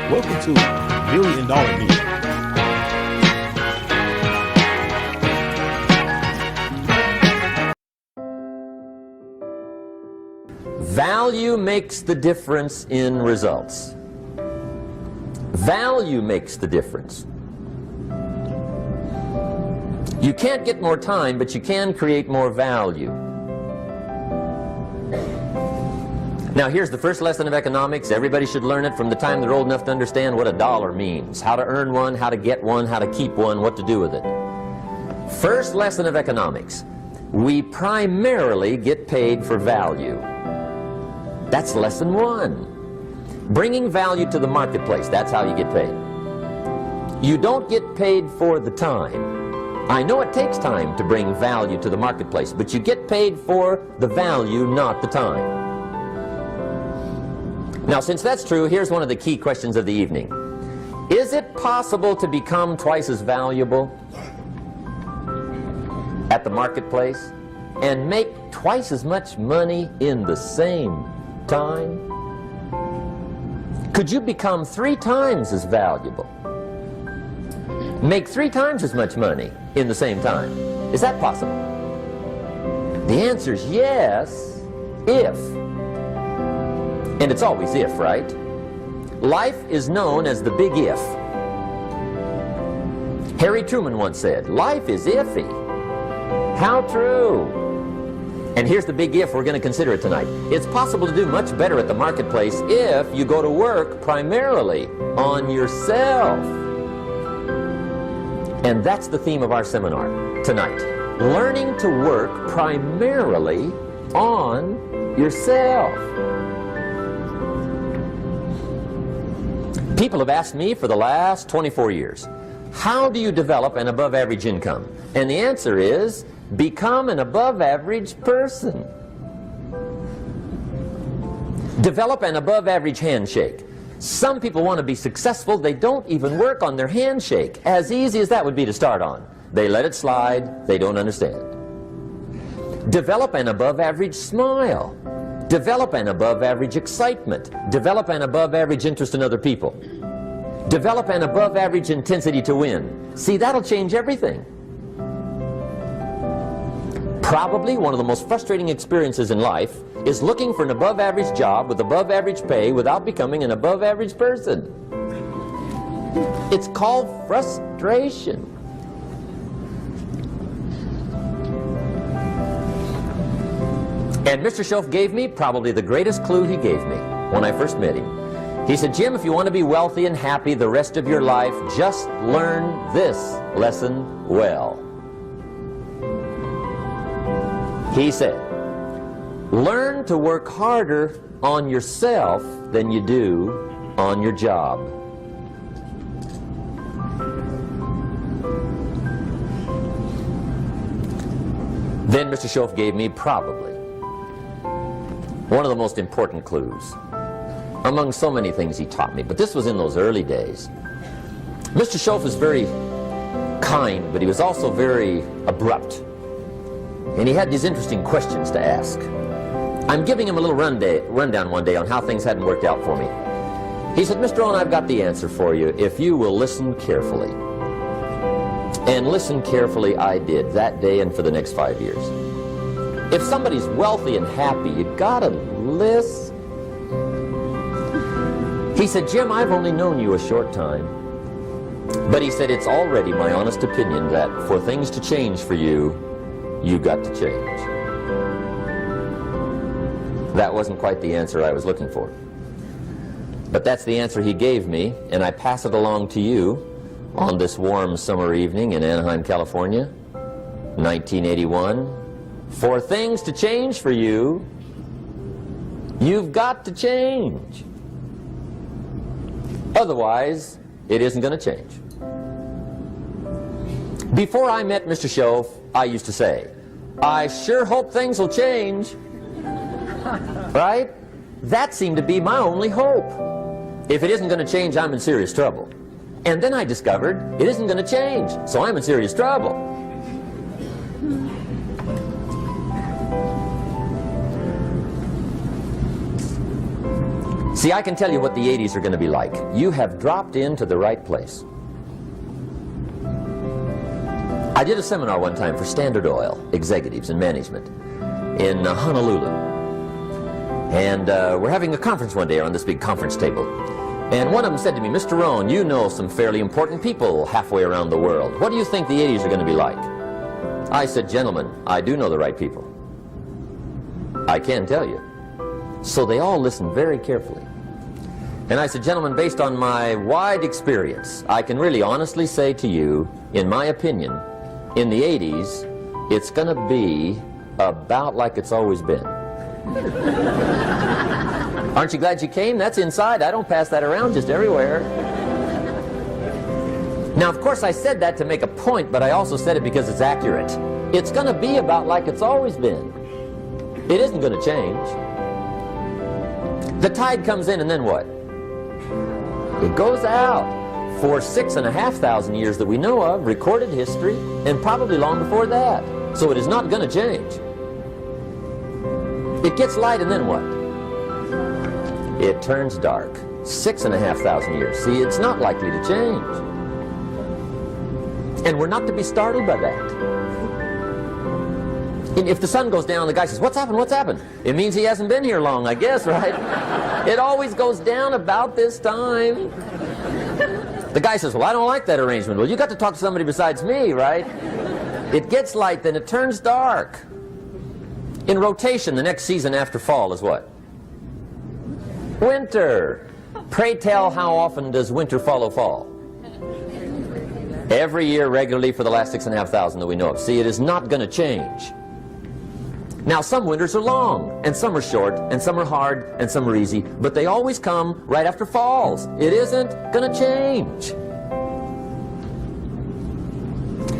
Welcome to $1 Million Meeting. Value makes the difference in results. Value makes the difference. You can't get more time, but you can create more value. Now here's the first lesson of economics. Everybody should learn it from the time they're old enough to understand what a dollar means, how to earn one, how to get one, how to keep one, what to do with it. First lesson of economics. We primarily get paid for value. That's lesson one. Bringing value to the marketplace, that's how you get paid. You don't get paid for the time. I know it takes time to bring value to the marketplace, but you get paid for the value, not the time. Now, since that's true, here's one of the key questions of the evening. Is it possible to become twice as valuable at the marketplace and make twice as much money in the same time? Could you become 3 times as valuable? Make 3 times as much money in the same time? Is that possible? The answer is yes, if. And it's always if, right? Life is known as the big if. Harry Truman once said, life is iffy. How true. And here's the big if we're going to consider it tonight. It's possible to do much better at the marketplace if you go to work primarily on yourself. And that's the theme of our seminar tonight. Learning to work primarily on yourself. People have asked me for the last 24 years, how do you develop an above average income? And the answer is, become an above average person. Develop an above average handshake. Some people want to be successful, they don't even work on their handshake. As easy as that would be to start on. They let it slide, they don't understand. Develop an above average smile. Develop an above average excitement. Develop an above average interest in other people. Develop an above average intensity to win. See, that'll change everything. Probably one of the most frustrating experiences in life is looking for an above average job with above average pay without becoming an above average person. It's called frustration. And Mr. Schoaf gave me probably the greatest clue he gave me when I first met him. He said, Jim, if you want to be wealthy and happy the rest of your life, just learn this lesson well. He said, learn to work harder on yourself than you do on your job. Then Mr. Schoaf gave me probably one of the most important clues among so many things he taught me, but this was in those early days. Mr. Schoaf was very kind, but he was also very abrupt. And he had these interesting questions to ask. I'm giving him a little rundown one day on how things hadn't worked out for me. He said, Mr. Rohn, I've got the answer for you if you will listen carefully. And listen carefully I did that day and for the next 5 years. If somebody's wealthy and happy, you've got to listen. He said, Jim, I've only known you a short time. But he said, it's already my honest opinion that for things to change for you, you've got to change. That wasn't quite the answer I was looking for. But that's the answer he gave me, and I pass it along to you on this warm summer evening in Anaheim, California, 1981. For things to change for you, you've got to change. Otherwise, it isn't going to change. Before I met Mr. Schoaf, I used to say, I sure hope things will change. Right? That seemed to be my only hope. If it isn't going to change, I'm in serious trouble. And then I discovered it isn't going to change, so I'm in serious trouble. See, I can tell you what the 80s are going to be like. You have dropped into the right place. I did a seminar one time for Standard Oil executives and management in Honolulu. And we're having a conference one day on this big conference table. And one of them said to me, Mr. Rohn, you know some fairly important people halfway around the world. What do you think the 80s are going to be like? I said, gentlemen, I do know the right people. I can tell you. So they all listened very carefully. And I said, gentlemen, based on my wide experience, I can really honestly say to you, in my opinion, in the 80s, it's going to be about like it's always been. Aren't you glad you came? That's inside. I don't pass that around just everywhere. Now, of course, I said that to make a point, but I also said it because it's accurate. It's going to be about like it's always been. It isn't going to change. The tide comes in, and then what? It goes out for 6,500 years that we know of, recorded history, and probably long before that. So it is not going to change. It gets light, and then what? It turns dark. 6,500 years. See, it's not likely to change. And we're not to be startled by that. And if the sun goes down, the guy says, what's happened, what's happened? It means he hasn't been here long, I guess, right? It always goes down about this time. The guy says, well, I don't like that arrangement. Well, you got to talk to somebody besides me, right? It gets light, then it turns dark. In rotation, the next season after fall is what? Winter. Pray tell, how often does winter follow fall? Every year regularly for the last 6,500 that we know of. See, it is not going to change. Now, some winters are long, and some are short, and some are hard, and some are easy, but they always come right after falls. It isn't going to change.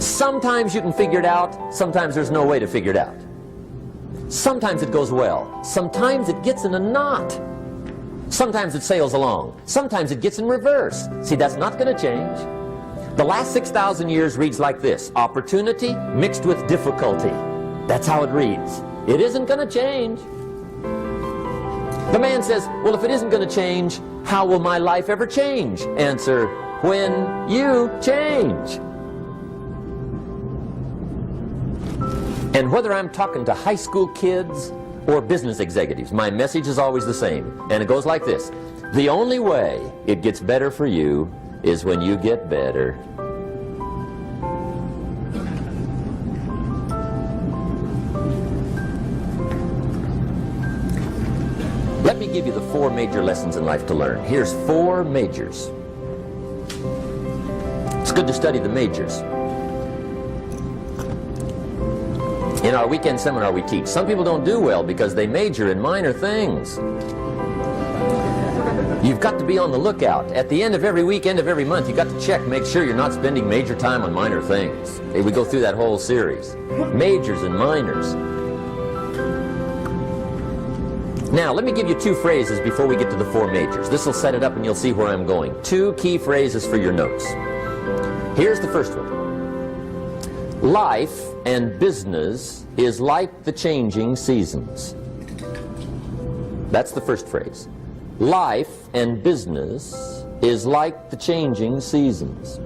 Sometimes you can figure it out, sometimes there's no way to figure it out. Sometimes it goes well, sometimes it gets in a knot. Sometimes it sails along, sometimes it gets in reverse. See, that's not going to change. The last 6,000 years reads like this: opportunity mixed with difficulty. That's how it reads. It isn't going to change. The man says, well, if it isn't going to change, how will my life ever change? Answer, when you change. And whether I'm talking to high school kids or business executives, my message is always the same. And it goes like this: the only way it gets better for you is when you get better. Let me give you the 4 major lessons in life to learn. Here's 4 majors. It's good to study the majors. In our weekend seminar we teach, some people don't do well because they major in minor things. You've got to be on the lookout. At the end of every week, end of every month, you've got to check, make sure you're not spending major time on minor things. We go through that whole series. Majors and minors. Now, let me give you 2 phrases before we get to the 4 majors. This will set it up and you'll see where I'm going. 2 key phrases for your notes. Here's the first one. Life and business is like the changing seasons. That's the first phrase. Life and business is like the changing seasons.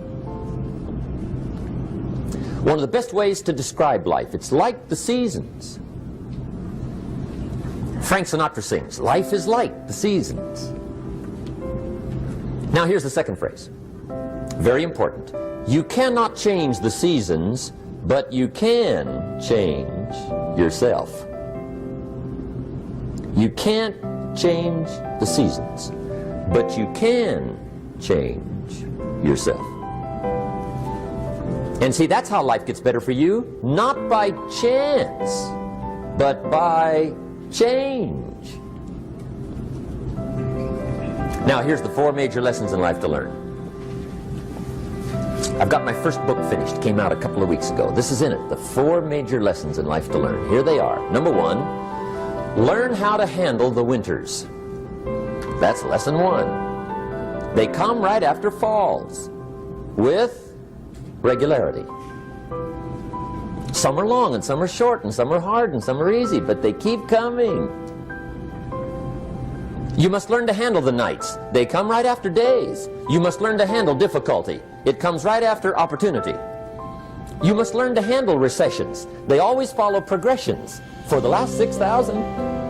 One of the best ways to describe life, it's like the seasons. Frank Sinatra sings, life is like the seasons. Now here's the second phrase. Very important. You cannot change the seasons, but you can change yourself. You can't change the seasons, but you can change yourself. And see, that's how life gets better for you, not by chance, but by change. Now here's the 4 major lessons in life to learn. I've got my first book finished, came out a couple of weeks ago. This is in it, the 4 major lessons in life to learn. Here they are. Number 1, learn how to handle the winters. That's lesson 1. They come right after falls, with regularity. Some are long, and some are short, and some are hard, and some are easy, but they keep coming. You must learn to handle the nights. They come right after days. You must learn to handle difficulty. It comes right after opportunity. You must learn to handle recessions. They always follow progressions. For the last 6,000